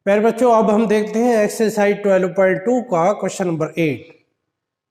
प्यारे बच्चों, अब हम देखते हैं एक्सरसाइज 12.2 का क्वेश्चन नंबर 8।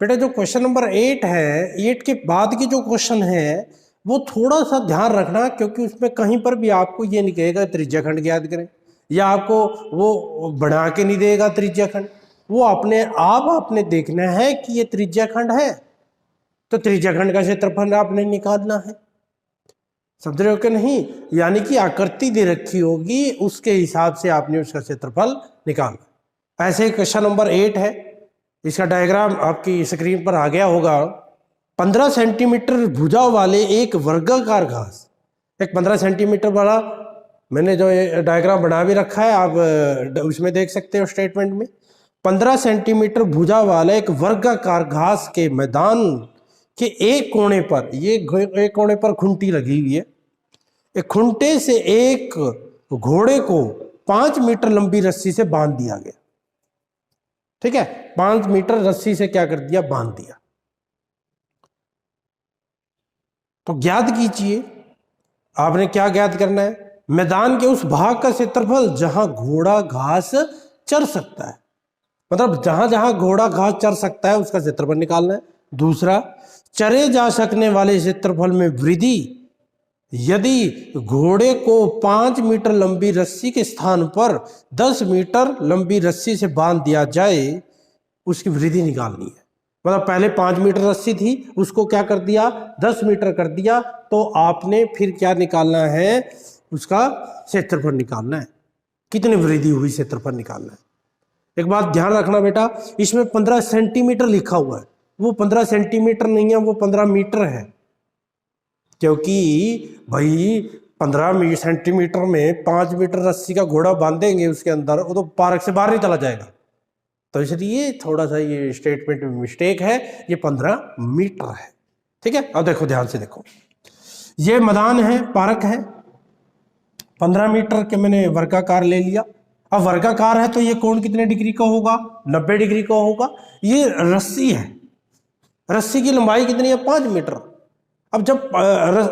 बेटा जो क्वेश्चन नंबर 8 है, 8 के बाद की जो क्वेश्चन है वो थोड़ा सा ध्यान रखना, क्योंकि उसमें कहीं पर भी आपको ये नहीं कहेगा त्रिज्या खंड ज्ञात करें, या आपको वो बना के नहीं देगा त्रिज्या खंड। वो अपने आप आपने देखना है कि ये त्रिज्या खंड है, तो त्रिज्या खंड का क्षेत्रफल आपने निकालना है। समझ रहे हो कि नहीं? यानी कि आकृति दे रखी होगी, उसके हिसाब से आपने उसका क्षेत्रफल निकालना। ऐसे ही क्वेश्चन नंबर 8 है, इसका डायग्राम आपकी स्क्रीन पर आ गया होगा। 15 सेंटीमीटर भुजा वाले एक वर्गाकार घास, एक 15 सेंटीमीटर वाला मैंने जो डायग्राम बना भी रखा है, आप उसमें देख सकते हो स्टेटमेंट में। 15 सेंटीमीटर भुजा वाला एक वर्गाकार घास के मैदान के एक कोने पर, ये एक कोने पर खुंटी लगी हुई है, एक खुंटे से एक घोड़े को 5 मीटर लंबी रस्सी से बांध दिया गया। ठीक है, 5 मीटर रस्सी से क्या कर दिया? बांध दिया। तो ज्ञात कीजिए, आपने क्या ज्ञात करना है? मैदान के उस भाग का क्षेत्रफल जहां घोड़ा घास चर सकता है, मतलब जहां जहां घोड़ा घास चर सकता है उसका क्षेत्रफल निकालना है। दूसरा, चरे जा सकने वाले क्षेत्रफल में वृद्धि यदि घोड़े को 5 मीटर लंबी रस्सी के स्थान पर 10 मीटर लंबी रस्सी से बांध दिया जाए, उसकी वृद्धि निकालनी है। मतलब पहले 5 मीटर रस्सी थी, उसको क्या कर दिया? 10 मीटर कर दिया। तो आपने फिर क्या निकालना है? उसका क्षेत्रफल निकालना है, कितनी वृद्धि हुई क्षेत्रफल निकालना है। एक बात ध्यान रखना बेटा, इसमें 15 सेंटीमीटर लिखा हुआ है, वो 15 सेंटीमीटर नहीं है, वो 15 मीटर है। क्योंकि भाई 15 सेंटीमीटर में 5 मीटर रस्सी का घोड़ा बांधेंगे उसके अंदर, वो तो पार्क से बाहर नहीं चला जाएगा। तो इसलिए थोड़ा सा ये स्टेटमेंट में मिस्टेक है, ये 15 मीटर है। ठीक है, अब देखो, ध्यान से देखो, ये मैदान है, पार्क है, 15 मीटर के मैंने वर्गाकार ले लिया। अब वर्गाकार है तो ये कोण कितने डिग्री का होगा? 90 डिग्री का होगा। ये रस्सी है, रस्सी की लंबाई कितनी है? 5 मीटर। अब जब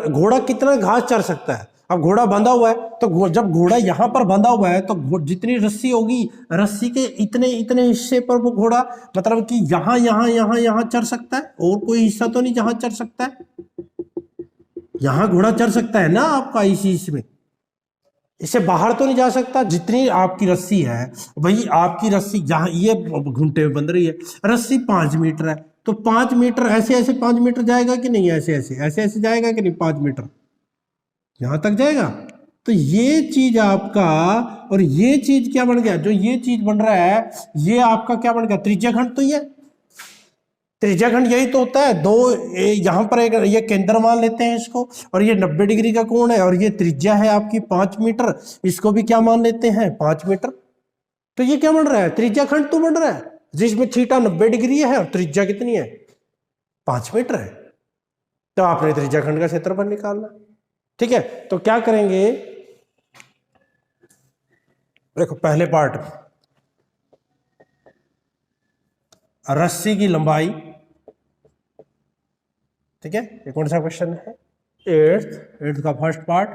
घोड़ा कितना घास चर सकता है? अब घोड़ा बंधा हुआ है, तो जब घोड़ा यहां पर बंधा हुआ है तो जितनी रस्सी होगी, रस्सी के इतने इतने हिस्से पर वो घोड़ा, मतलब कि यहां यहां यहां यहां चर सकता है, और कोई हिस्सा तो नहीं जहां चर सकता है। यहां घोड़ा चर सकता है ना आपका, इसी इसमें, इससे बाहर तो नहीं जा सकता। जितनी आपकी रस्सी है, वही आपकी रस्सी जहां ये घूंटे में बंध रही है, रस्सी 5 मीटर है, तो 5 मीटर ऐसे ऐसे 5 मीटर जाएगा कि नहीं? ऐसे ऐसे ऐसे ऐसे जाएगा कि नहीं? 5 मीटर यहां तक जाएगा। तो ये चीज आपका, और ये चीज क्या बन गया? जो ये चीज बन रहा है, ये आपका क्या बन गया? त्रिज्या खंड। तो ये त्रिज्या खंड यही तो होता है। दो यहां पर एक ये केंद्र मान लेते हैं इसको, और ये 90 डिग्री का कोण है, और ये त्रिज्या है आपकी 5 मीटर, इसको भी क्या मान लेते हैं? 5 मीटर। तो ये क्या बन रहा है? त्रिज्या खंड तो बन रहा है, जिसमें थीटा 90 डिग्री है और त्रिज्या कितनी है? 5 मीटर है। तो आपने त्रिज्या खंड का क्षेत्रफल निकालना। ठीक है, तो क्या करेंगे? देखो, पहले पार्ट में रस्सी की लंबाई, ठीक है, ये कौन सा क्वेश्चन है? 8th का फर्स्ट पार्ट।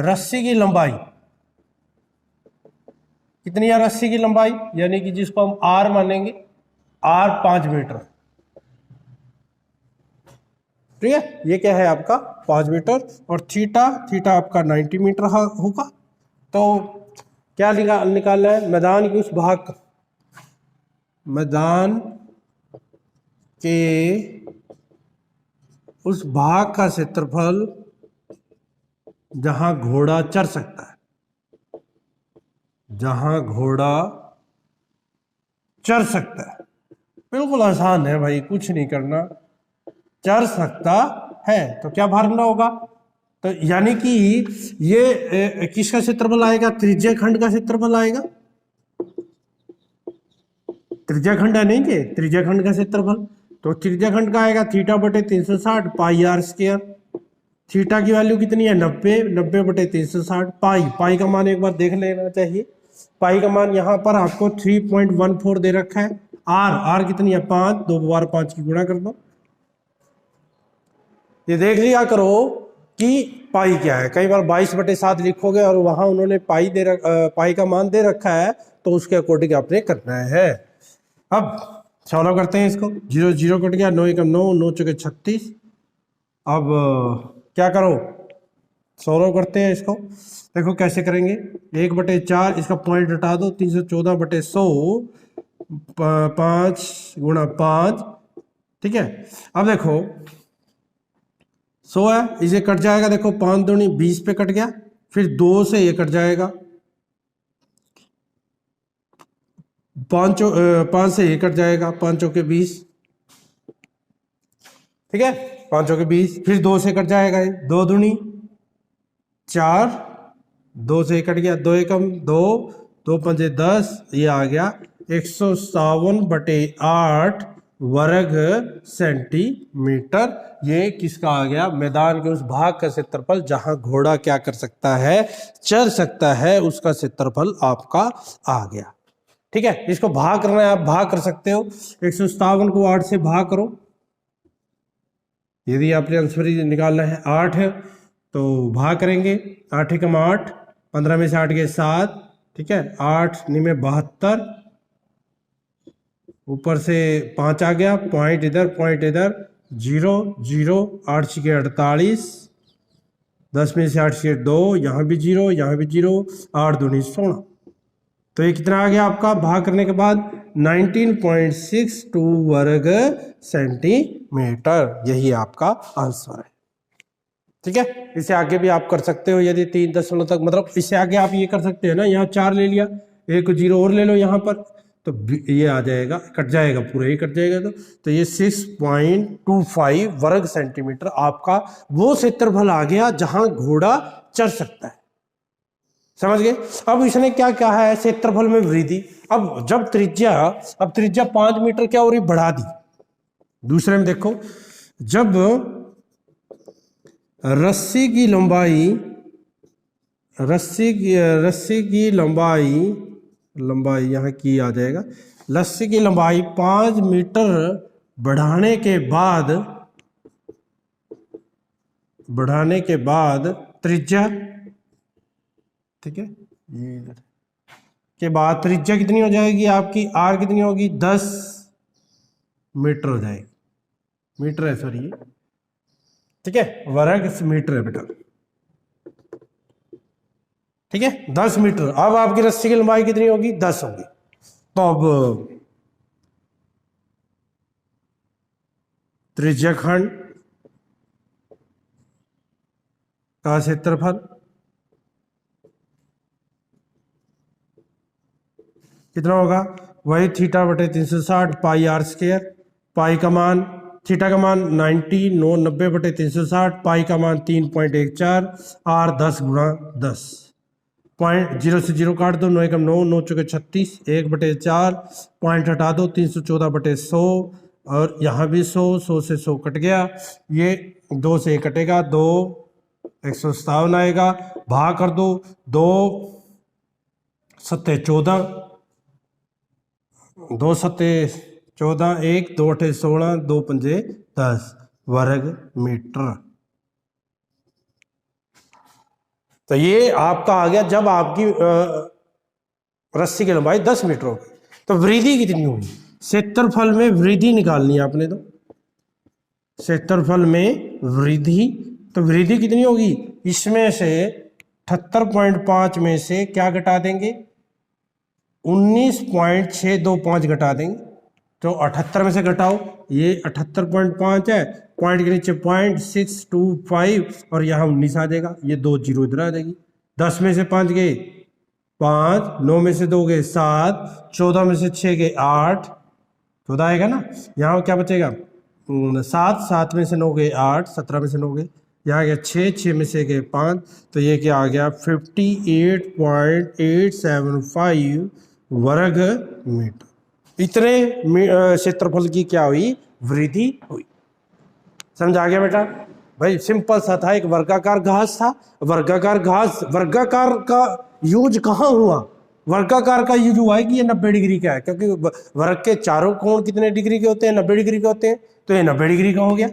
रस्सी की लंबाई कितनी है? रस्सी की लंबाई यानी कि जिसको हम आर मानेंगे, आर 5 मीटर। ठीक है, ये क्या है आपका? 5 मीटर। और थीटा, थीटा आपका 90 मीटर होगा। तो क्या निकालना है? मैदान के उस भाग का, मैदान के उस भाग का क्षेत्रफल जहां घोड़ा चर सकता है, जहां घोड़ा चर सकता है। बिल्कुल आसान है भाई, कुछ नहीं करना, चर सकता है तो क्या भरना होगा? तो यानी कि ये किसका क्षेत्रफल आएगा? त्रिज्या खंड का क्षेत्रफल आएगा। त्रिज्या खंड है नहीं कि त्रिज्या खंड का क्षेत्रफल, तो त्रिज्या खंड का आएगा थीटा बटे 360 पाई आर स्क्वायर। थीटा की वैल्यू कितनी है? 90, 90 बटे 360 पाई। पाई का मान एक बार देख लेना चाहिए। पाई का मान यहाँ पर आपको 3.14 दे रखा है। आर, आर कितनी है? 5, 2 बार 5 की गुणा कर दो। ये देख लिया करो कि पाई क्या है। कई बार 22/7 लिखोगे और वहां उन्होंने पाई का मान दे रखा है, तो उसके अकॉर्डिंग आपने करना है। अब सॉल्व करते हैं इसको। 0 0 कट गया, 9 एकम 9, 9 चौके 36। अब क्या करो, सॉल्व करते हैं इसको। देखो कैसे करेंगे, 1/4 इसका पॉइंट हटा दो, 314/100, 5 गुणा 5, ठीक है। अब देखो 100 है, इसे कट जाएगा, देखो 5 दूनी 20 पे कट गया, फिर 2 से ये कट जाएगा, 5 से ये कट जाएगा, 5 चौके 20, ठीक है, 5 चौके 20, फिर 2 से कट जाएगा, 2 दूनी 4, 2 से कट गया, 2 एकम 2, 2 पंजे 10, ये आ गया 157/8 वर्ग सेंटीमीटर। ये किसका आ गया, मैदान के उस भाग का क्षेत्रफल जहां घोड़ा क्या कर सकता है, चल सकता है, उसका क्षेत्रफल आपका आ गया। ठीक है, इसको भाग करना है, आप भाग कर सकते हो। 157 को 8 से भाग करो, यदि आपने आंसर निकालना है 8 है तो भाग करेंगे। 8 एकम 8, 15 में से 8 गए 7, ठीक है, 8 निमे 72, ऊपर से 5 आ गया, पॉइंट इधर 0 0, 8 छिके 48, 10 में से 8 छिके 2, यहाँ भी 0, यहाँ भी 0, 8 दूनी 16। तो ये कितना आ गया आपका, भाग करने के बाद 19.62 वर्ग सेंटीमीटर। यही आपका आंसर है। ठीक है, इसे आगे भी आप कर सकते हो, यदि 3 दशमलव तक, मतलब इससे आगे आप ये कर सकते हैं ना, यहाँ 4 ले लिया, एक 0 और ले लो यहाँ पर, तो ये आ जाएगा, कट जाएगा, पूरा ही कट जाएगा। तो ये 6.25 वर्ग सेंटीमीटर आपका वो क्षेत्रफल आ गया जहां घोड़ा चढ़ सकता है। समझ गए। अब इसने क्या कहा है, क्षेत्रफल में वृद्धि। अब जब त्रिज्या 5 मीटर क्या हो रही, बढ़ा दी। दूसरे में देखो, जब रस्सी की लंबाई यहाँ की आ जाएगा, रस्सी की लंबाई 5 मीटर बढ़ाने के बाद त्रिज्या, ठीक है, ये इधर के बाद त्रिज्या कितनी हो जाएगी आपकी, आर कितनी होगी, 10 मीटर हो जाएगी, मीटर है सॉरी, ठीक है, वर्ग मीटर है बेटा, ठीक है, 10 मीटर। अब आपकी रस्सी की लंबाई कितनी होगी, 10 होगी। तो अब त्रिज्या खंड का क्षेत्रफल कितना होगा, वही θ/360 पाई r स्क्वायर, पाई का मान, थीटा का मान 90/360, पाई का मान 3.14, r 10 गुणा 10, पॉइंट 0 से 0 काट दो, 9 एकम 9, 9 चौके 36, 1/4, पॉइंट हटा दो, 314/100, और यहाँ भी 100 से 100 कट गया, ये 2 से कटेगा, 2 157 आएगा, भाग कर दो, 2 7 14, 2 7 14, 1 2 8 16, 2 पंजे 10 वर्ग मीटर। तो ये आपका आ गया जब आपकी रस्सी की लंबाई 10 मीटर होगी। तो वृद्धि कितनी होगी, क्षेत्रफल में वृद्धि निकालनी है आपने, तो क्षेत्रफल में वृद्धि, तो वृद्धि कितनी होगी, इसमें से 78.5 में से क्या घटा देंगे, 19.625 घटा देंगे, तो 78 में से घटाओ, ये 78.5 है, पॉइंट के नीचे 0.625 और यहाँ 19 आ जाएगा, ये 2 जीरो इधर आ जाएगी, 10 में से 5 गए 5, 9 में से 2 गए 7, 14 में से 6 गए 8, 14 आएगा ना, यहाँ क्या बचेगा 7, 7 में से 9 गए 8, 17 में से 9 गए, यहाँ गया 6, 6 में से गए 5, तो ये क्या आ गया 58.875 वर्ग मीटर। इतने क्षेत्रफल की क्या हुई, वृद्धि हुई। समझ आ गया बेटा, भाई सिंपल सा था, एक वर्गाकार घास था, वर्गाकार का यूज कहाँ हुआ, वर्गाकार का यूज हुआ है कि ये 90 डिग्री का है, क्योंकि वर्ग के चारों कोण कितने डिग्री के होते हैं, 90 डिग्री के होते हैं, तो ये 90 डिग्री का हो गया।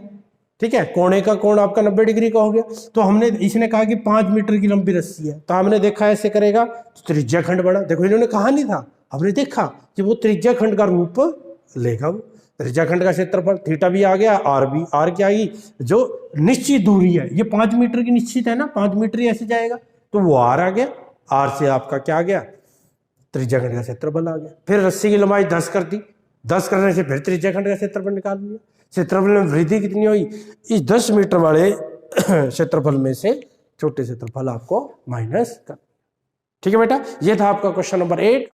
ठीक है, कोणे का कोण आपका 90 डिग्री का हो गया। तो हमने, इसने कहा कि 5 मीटर की लंबी रस्सी है, तो हमने देखा ऐसे करेगा तो त्रिज्या खंड बना। देखो इन्होंने कहा नहीं था, हमने देखा कि वो त्रिज्या खंड का रूप लेगा। वो त्रिज्या खंड का क्षेत्रफल थीटा भी आ गया, आर भी, आर क्या आई, जो निश्चित दूरी है, ये 5 मीटर की निश्चित है ना, 5 मीटर ही ऐसे जाएगा, तो वो आर आ गया। आर से आपका क्या आ गया, त्रिज्या खंड का क्षेत्रफल आ गया। फिर रस्सी की लंबाई 10 कर दी, 10 करने से फिर त्रिज्या खंड का क्षेत्रफल निकाल लिया। क्षेत्रफल में वृद्धि कितनी हुई, इस 10 मीटर वाले क्षेत्रफल में से छोटे क्षेत्रफल आपको माइनस कर। ठीक है बेटा, ये था आपका क्वेश्चन नंबर 8।